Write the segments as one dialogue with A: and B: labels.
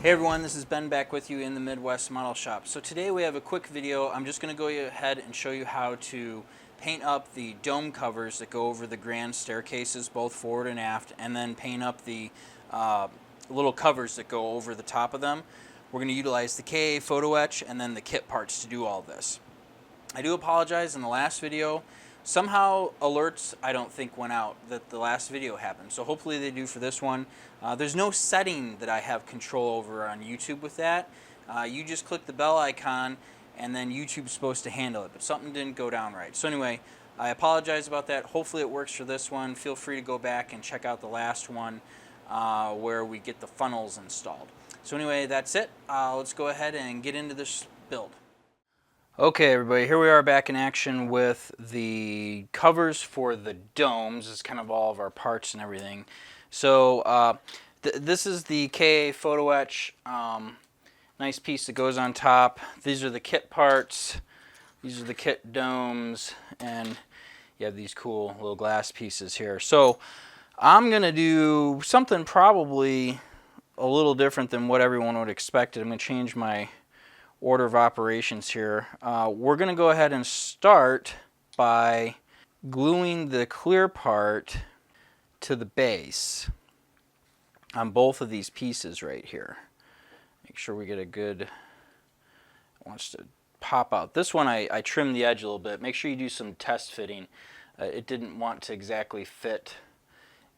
A: Hey everyone, this is Ben back with you in the Midwest Model Shop. So today we have a quick video. I'm just going to go ahead and show you how to paint up the dome covers that go over the grand staircases, both forward and aft, and then paint up the little covers that go over the top of them. We're going to utilize the KA photo etch and then the kit parts to do all this. I do apologize, in the last video, somehow alerts I don't think went out that the last video happened. So hopefully they do for this one. There's no setting that I have control over on YouTube with that. You just click the bell icon and then YouTube's supposed to handle it, but something didn't go down right. So anyway, I apologize about that. Hopefully it works for this one. Feel free to go back and check out the last one where we get the funnels installed. So anyway, that's it. Let's go ahead and get into this build. Okay everybody, here we are back in action with the covers for the domes. It's kind of all of our parts and everything. So this is the KA photo etch, nice piece that goes on top. These are the kit parts, these are the kit domes, and you have these cool little glass pieces here. So I'm going to do something probably a little different than what everyone would expect. I'm going to change my order of operations here. We're going to go ahead and start by gluing the clear part to the base on both of these pieces right here. Make sure we get a good, it wants to pop out. This one I trimmed the edge a little bit. Make sure you do some test fitting. It didn't want to exactly fit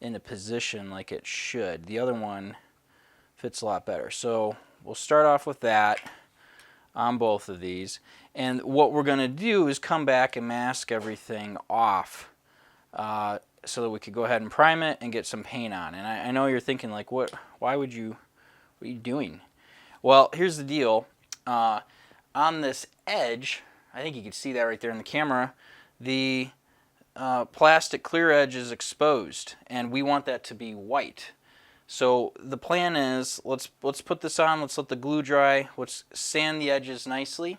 A: in a position like it should. The other one fits a lot better. So we'll start off with that on both of these, and what we're going to do is come back and mask everything off so that we could go ahead and prime it and get some paint on. And I know you're thinking like, what are you doing? Well, here's the deal. On this edge, I think you can see that right there in the camera, the plastic clear edge is exposed, and we want that to be white. So the plan is, let's put this on, let's let the glue dry, let's sand the edges nicely.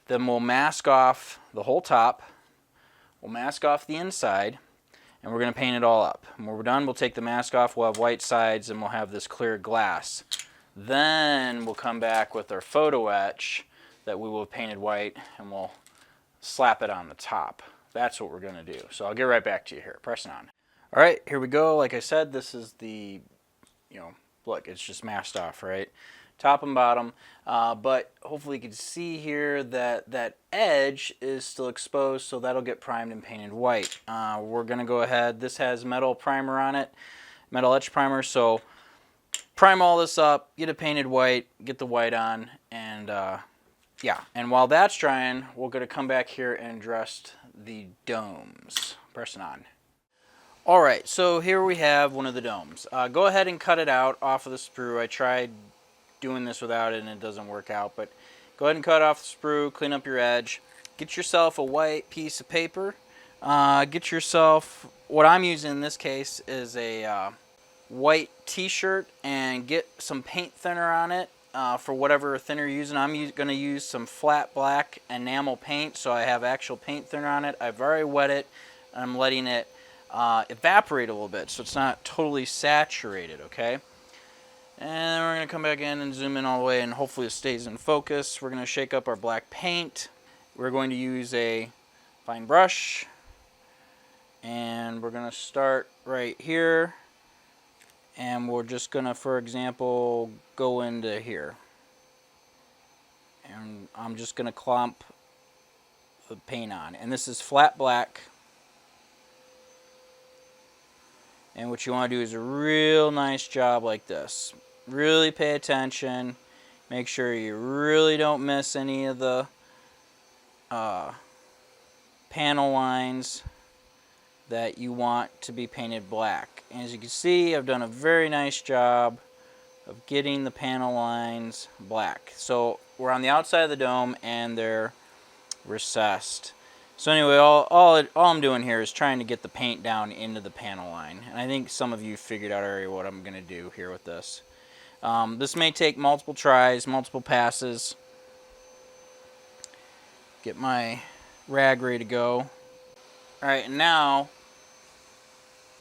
A: Then we'll mask off the whole top, we'll mask off the inside, and we're going to paint it all up. And when we're done, we'll take the mask off, we'll have white sides, and we'll have this clear glass. Then we'll come back with our photo etch that we will have painted white, and we'll slap it on the top. That's what we're going to do. So I'll get right back to you here, pressing on. All right, here we go. Like I said, this is the, look, it's just masked off, right? Top and bottom. But hopefully you can see here that that edge is still exposed, so that'll get primed and painted white. We're going to go ahead. This has metal primer on it, metal etch primer. So prime all this up, get it painted white, get the white on, and yeah. And while that's drying, we're going to come back here and dress the domes. Pressing on. Alright, so here we have one of the domes. Go ahead and cut it out off of the sprue. I tried doing this without it and it doesn't work out, but go ahead and cut off the sprue, clean up your edge. Get yourself a white piece of paper. Get yourself, what I'm using in this case is a white t-shirt, and get some paint thinner on it for whatever thinner you're using. I'm going to use some flat black enamel paint, so I have actual paint thinner on it. I've already wet it, and I'm letting it evaporate a little bit so it's not totally saturated, okay? And then we're going to come back in and zoom in all the way, and hopefully it stays in focus. We're going to shake up our black paint. We're going to use a fine brush, and we're going to start right here, and we're just going to, for example, go into here. And I'm just going to clump the paint on, and this is flat black. And what you want to do is a real nice job like this. Really pay attention. Make sure you really don't miss any of the panel lines that you want to be painted black. And as you can see, I've done a very nice job of getting the panel lines black. So we're on the outside of the dome and they're recessed. So anyway, all I'm doing here is trying to get the paint down into the panel line. And I think some of you figured out already what I'm going to do here with this. This may take multiple tries, multiple passes. Get my rag ready to go. Alright, and now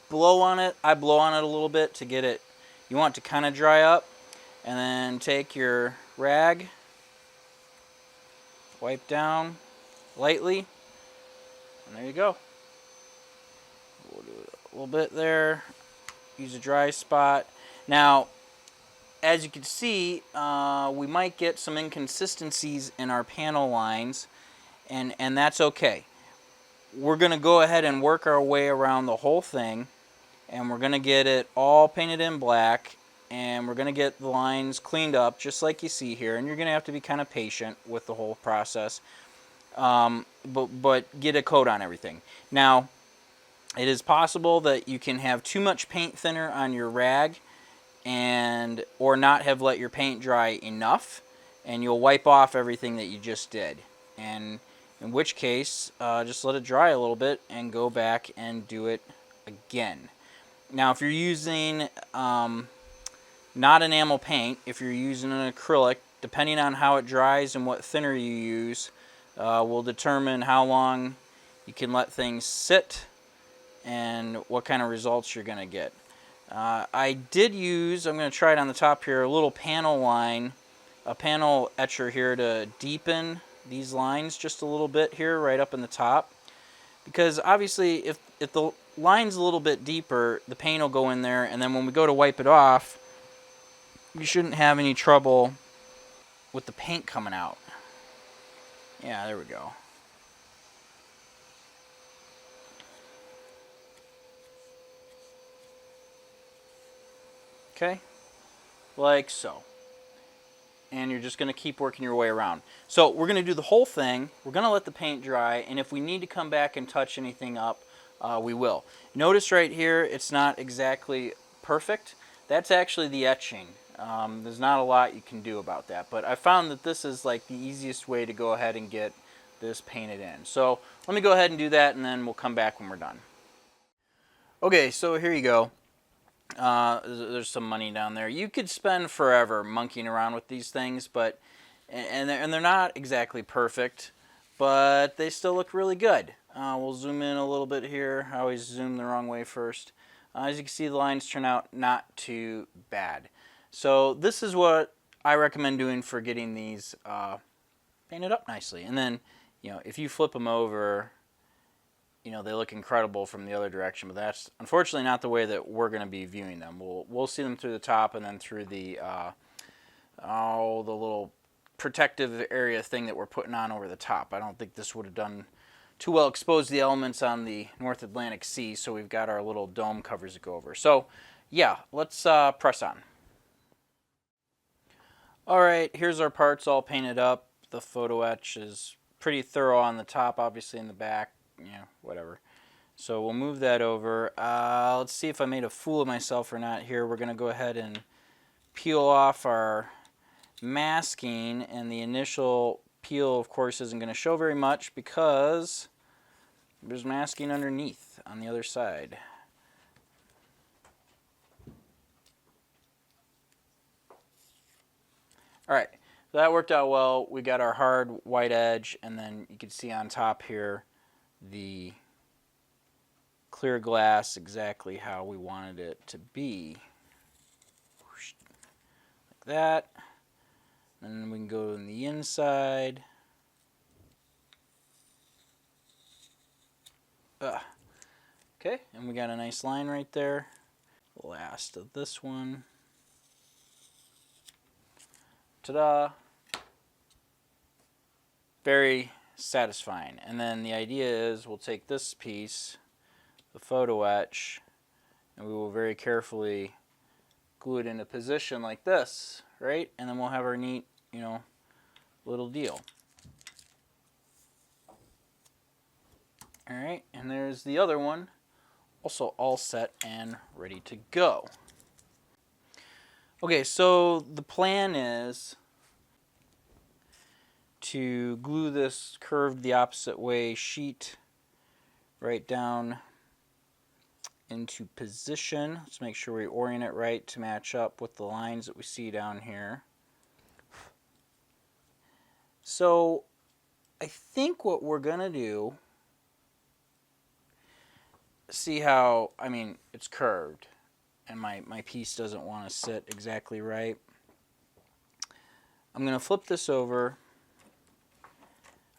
A: blow on it. I blow on it a little bit to get it, you want it to kind of dry up. And then take your rag, wipe down lightly, and there you go. We'll do a little bit there. Use a dry spot. Now, as you can see, we might get some inconsistencies in our panel lines, and that's okay. We're going to go ahead and work our way around the whole thing, and we're going to get it all painted in black, and we're going to get the lines cleaned up just like you see here, and you're going to have to be kind of patient with the whole process, but get a coat on everything. Now, it is possible that you can have too much paint thinner on your rag or not have let your paint dry enough, and you'll wipe off everything that you just did. And in which case, just let it dry a little bit and go back and do it again. Now, if you're using not enamel paint, if you're using an acrylic, depending on how it dries and what thinner you use, will determine how long you can let things sit and what kind of results you're going to get. I did use, I'm going to try it on the top here, a little panel line, a panel etcher here to deepen these lines just a little bit here right up in the top. Because obviously if the line's a little bit deeper, the paint will go in there, and then when we go to wipe it off, you shouldn't have any trouble with the paint coming out. Yeah, there we go. Okay, like so. And you're just going to keep working your way around. So we're going to do the whole thing. We're going to let the paint dry, and if we need to come back and touch anything up, we will. Notice right here, it's not exactly perfect. That's actually the etching. There's not a lot you can do about that, but I found that this is like the easiest way to go ahead and get this painted in. So let me go ahead and do that, and then we'll come back when we're done. Okay, so here you go. There's some money down there. You could spend forever monkeying around with these things, but and they're not exactly perfect, but they still look really good. We'll zoom in a little bit here. I always zoom the wrong way first. As you can see, the lines turn out not too bad. So this is what I recommend doing for getting these painted up nicely. And then, you know, if you flip them over, you know, they look incredible from the other direction, but that's unfortunately not the way that we're going to be viewing them. We'll see them through the top and then through the the little protective area thing that we're putting on over the top. I don't think this would have done too well exposed the elements on the North Atlantic Sea, so we've got our little dome covers to go over. So yeah, let's press on. All right, here's our parts all painted up. The photo etch is pretty thorough on the top, obviously in the back. Yeah, whatever. So we'll move that over. Let's see if I made a fool of myself or not here. We're going to go ahead and peel off our masking, and the initial peel, of course, isn't going to show very much because there's masking underneath on the other side. All right, so that worked out well. We got our hard white edge, and then you can see on top here the clear glass exactly how we wanted it to be. Like that. And then we can go on the inside. Okay, and we got a nice line right there. Last of this one. Ta-da! Very satisfying. And then the idea is we'll take this piece, the photo etch, and we will very carefully glue it into position like this, right? And then we'll have our neat, you know, little deal. All right, and there's the other one, also all set and ready to go. Okay, so the plan is to glue this curved the opposite way sheet right down into position. Let's make sure we orient it right to match up with the lines that we see down here. So I think what we're going to do, see how, I mean, it's curved and my piece doesn't want to sit exactly right. I'm going to flip this over.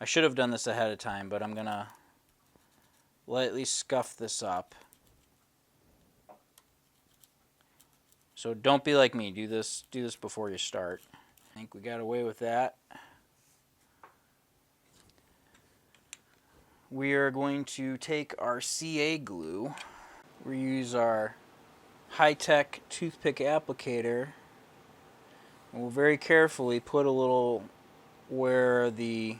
A: I should have done this ahead of time, but I'm going to lightly scuff this up. So don't be like me. Do this before you start. I think we got away with that. We are going to take our CA glue. We use our high-tech toothpick applicator. And we'll very carefully put a little where the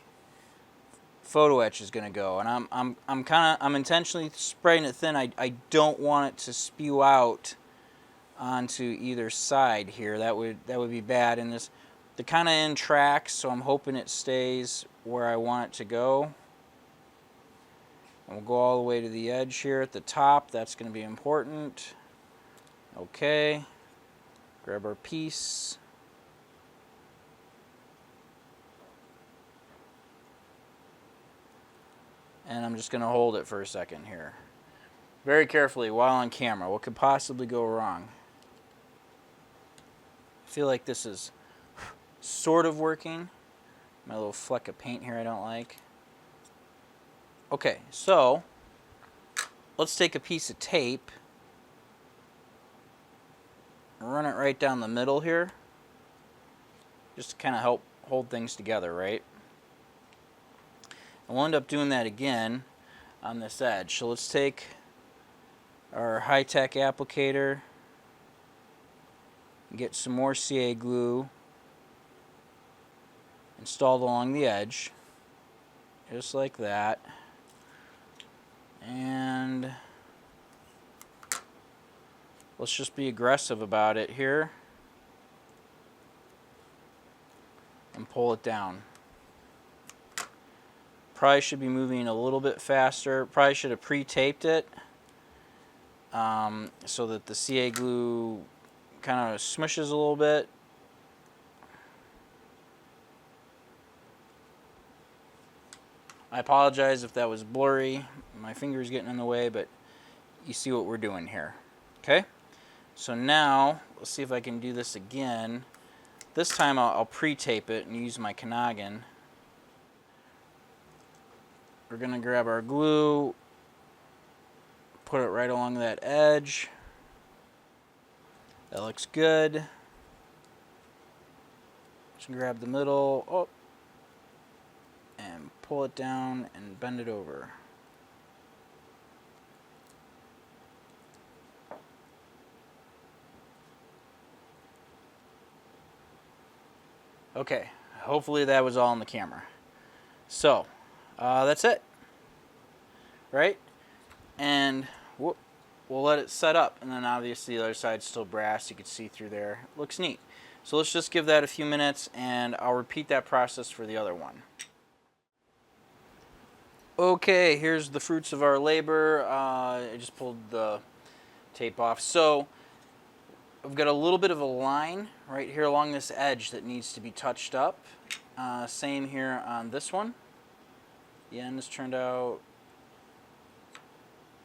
A: photo etch is going to go. And I'm intentionally spraying it thin. I don't want it to spew out onto either side here. That would be bad. And the kind of in tracks, so I'm hoping it stays where I want it to go. And we'll go all the way to the edge here at the top. That's going to be important. Okay. Grab our piece. And I'm just going to hold it for a second here. Very carefully while on camera. What could possibly go wrong? I feel like this is sort of working. My little fleck of paint here I don't like. Okay, so let's take a piece of tape, run it right down the middle here, just to kind of help hold things together, right? And we'll end up doing that again on this edge. So let's take our high-tech applicator, get some more CA glue installed along the edge, just like that. And let's just be aggressive about it here and pull it down. Probably should be moving a little bit faster. Probably should have pre-taped it so that the CA glue kind of smushes a little bit. I apologize if that was blurry. My finger's getting in the way, but you see what we're doing here. Okay? So now, let's see if I can do this again. This time I'll pre-tape it and use my Knoggin. We're going to grab our glue, put it right along that edge. That looks good. Just grab the middle, and pull it down and bend it over. Okay, hopefully that was all on the camera. So, that's it, right? And we'll let it set up, and then obviously the other side's still brass. You can see through there. Looks neat. So let's just give that a few minutes, and I'll repeat that process for the other one. Okay, here's the fruits of our labor. I just pulled the tape off. So I've got a little bit of a line right here along this edge that needs to be touched up. Same here on this one. The end has turned out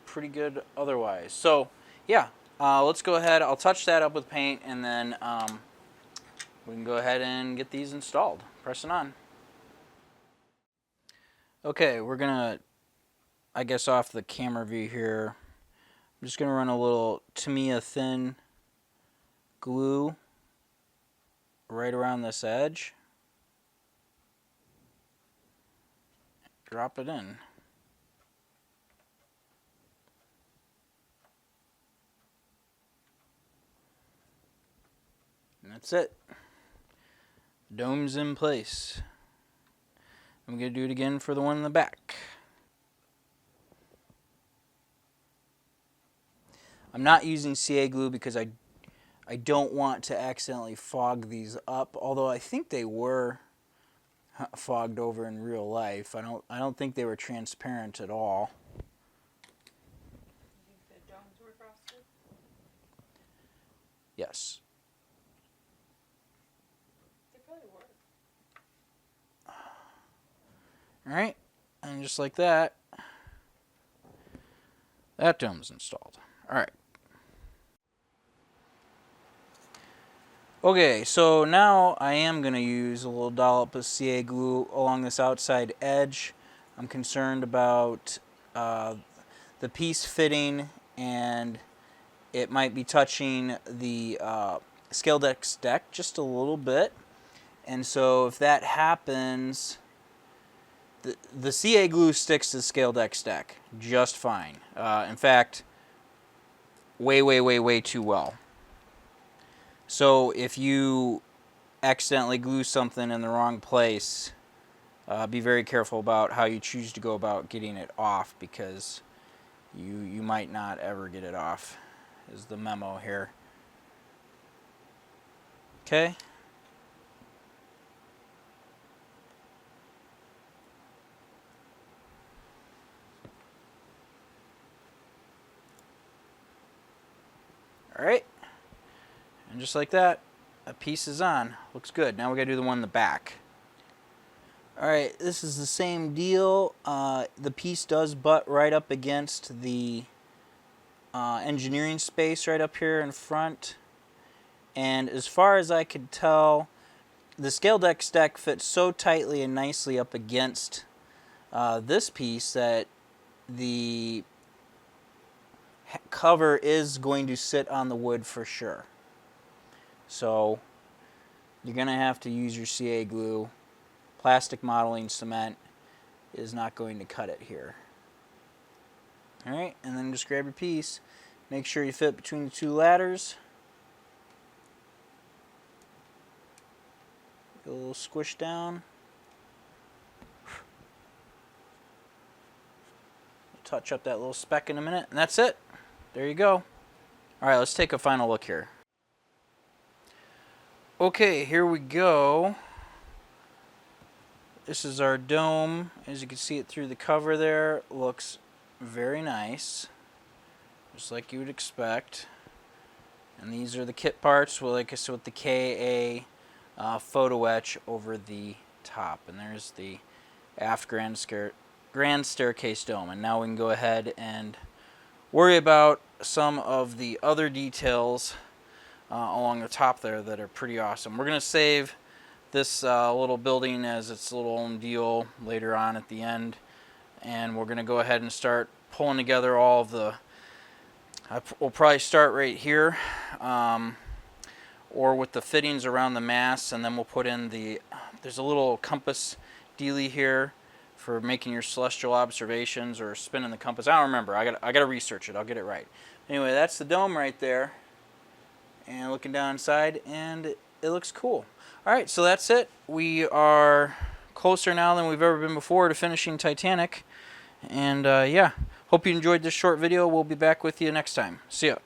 A: pretty good otherwise. So yeah, let's go ahead. I'll touch that up with paint, and then we can go ahead and get these installed. Pressing on. Okay, we're gonna, I guess off the camera view here, I'm just gonna run a little Tamiya thin glue right around this edge. Drop it in. And that's it. Dome's in place. I'm going to do it again for the one in the back. I'm not using CA glue because I don't want to accidentally fog these up, although I think they were fogged over in real life. I don't think they were transparent at all.
B: You think the domes were frosted?
A: Yes.
B: They probably were.
A: All right, and just like that, that dome's installed. All right. Okay, so now I am going to use a little dollop of CA glue along this outside edge. I'm concerned about the piece fitting, and it might be touching the scale deck's deck just a little bit. And so if that happens, the CA glue sticks to the scale deck's deck just fine. In fact, way too well. So if you accidentally glue something in the wrong place, be very careful about how you choose to go about getting it off, because you might not ever get it off, is the memo here. Okay. All right. And just like that, a piece is on. Looks good. Now we gotta do the one in the back. All right, this is the same deal. The piece does butt right up against the engineering space right up here in front. And as far as I could tell, the scale deck stack fits so tightly and nicely up against this piece that the cover is going to sit on the wood for sure. So you're going to have to use your CA glue. Plastic modeling cement is not going to cut it here. Alright, and then just grab your piece. Make sure you fit between the two ladders. Get a little squish down. Touch up that little speck in a minute, and that's it. There you go. Alright, let's take a final look here. Okay, here we go. This is our dome. As you can see it through the cover there, looks very nice, just like you would expect. And these are the kit parts, with the KA photo etch over the top. And there's the aft grand staircase dome. And now we can go ahead and worry about some of the other details along the top there that are pretty awesome. We're going to save this little building as its little own deal later on at the end, and we're going to go ahead and start pulling together all of the we'll probably start right here, or with the fittings around the mast, and then we'll put in there's a little compass dealie here for making your celestial observations or spinning the compass. I don't remember. I got to research it. I'll get it right. Anyway, that's the dome right there. And looking down inside, and it looks cool. Alright, so that's it. We are closer now than we've ever been before to finishing Titanic. And yeah, hope you enjoyed this short video. We'll be back with you next time. See ya.